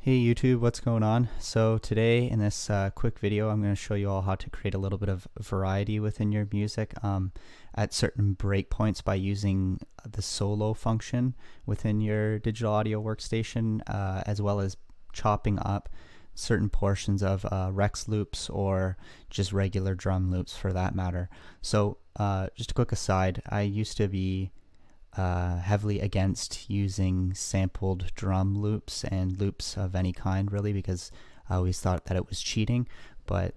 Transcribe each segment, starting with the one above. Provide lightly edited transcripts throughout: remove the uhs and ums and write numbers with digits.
Hey YouTube, what's going on? So today in this quick video, I'm going to show you all how to create a little bit of variety within your music at certain breakpoints by using the solo function within your digital audio workstation, as well as chopping up certain portions of Rex loops or just regular drum loops for that matter. So just a quick aside, I used to be heavily against using sampled drum loops and loops of any kind, really, because I always thought that it was cheating. But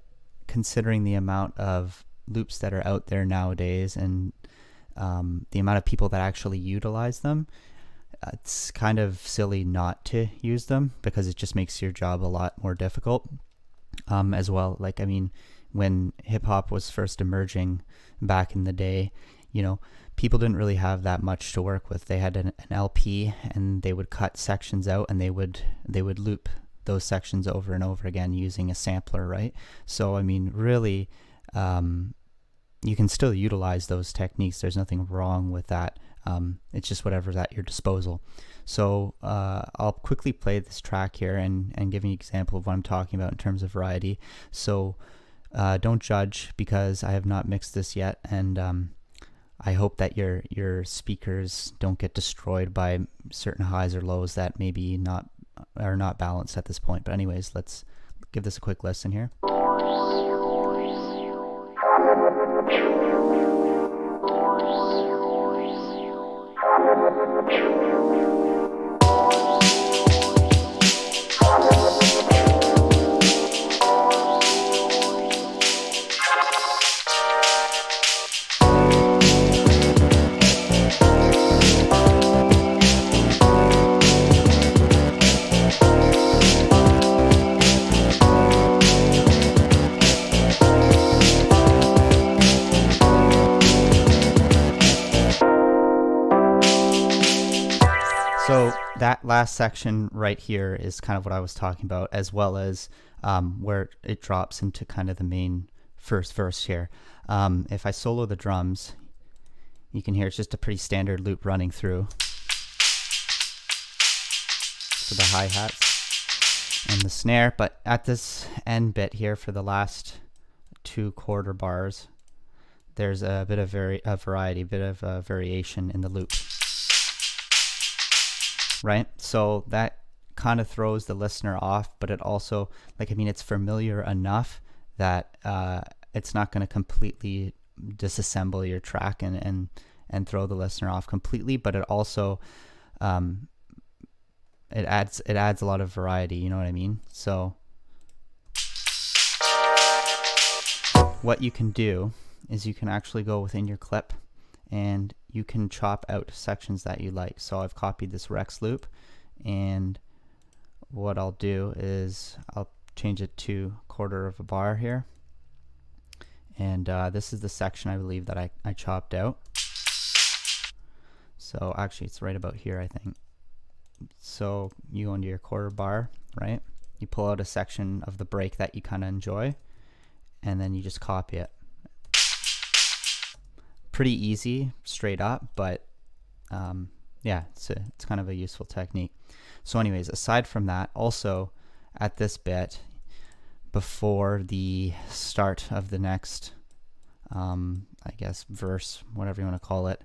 considering the amount of loops that are out there nowadays and the amount of people that actually utilize them, it's kind of silly not to use them because it just makes your job a lot more difficult. As well, like, I mean, when hip hop was first emerging back in the day, people didn't really have that much to work with. They had an LP and they would cut sections out and they would loop those sections over and over again using a sampler, right? So I mean, really, you can still utilize those techniques. There's nothing wrong with that. It's just whatever's at your disposal. So I'll quickly play this track here and give you an example of what I'm talking about in terms of variety. So don't judge because I have not mixed this yet, and I hope that your speakers don't get destroyed by certain highs or lows that maybe are not balanced at this point. But anyways, let's give this a quick listen here. So that last section right here is kind of what I was talking about, as well as where it drops into kind of the main first verse here. If I solo the drums, you can hear it's just a pretty standard loop running through for the hi-hats and the snare. But at this end bit here for the last two quarter bars, there's a bit of variety, a bit of variation in the loop. Right? So that kind of throws the listener off, but it also, it's familiar enough that it's not going to completely disassemble your track and throw the listener off completely, but it also it adds a lot of variety, you know what I mean? So what you can do is you can actually go within your clip and you can chop out sections that you like. So I've copied this Rex loop, and what I'll do is I'll change it to quarter of a bar here, and this is the section I believe that I chopped out. So actually it's right about here, I think. So you go into your quarter bar, right? You pull out a section of the break that you kind of enjoy, and then you just copy it. Pretty easy, straight up, but yeah, it's kind of a useful technique. So anyways, aside from that, also at this bit, before the start of the next, I guess, verse, whatever you want to call it,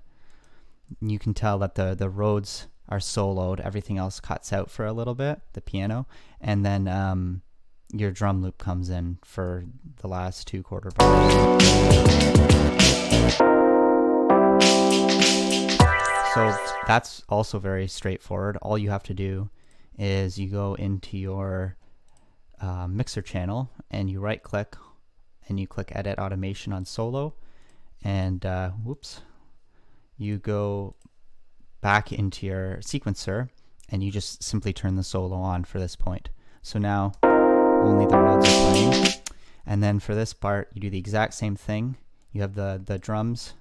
you can tell that the Rhodes are soloed, everything else cuts out for a little bit, the piano, and then your drum loop comes in for the last two quarter bars. So that's also very straightforward. All you have to do is you go into your mixer channel and you right click and you click edit automation on solo, and you go back into your sequencer and you just simply turn the solo on for this point. So now only the Rhodes are playing, and then for this part you do the exact same thing. You have the drums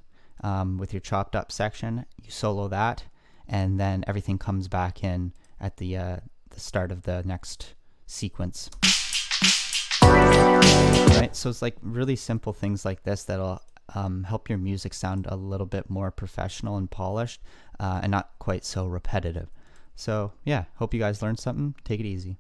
with your chopped up section, you solo that, and then everything comes back in at the start of the next sequence. Right, so it's like really simple things like this that'll help your music sound a little bit more professional and polished, and not quite so repetitive. So yeah, hope you guys learned something. Take it easy.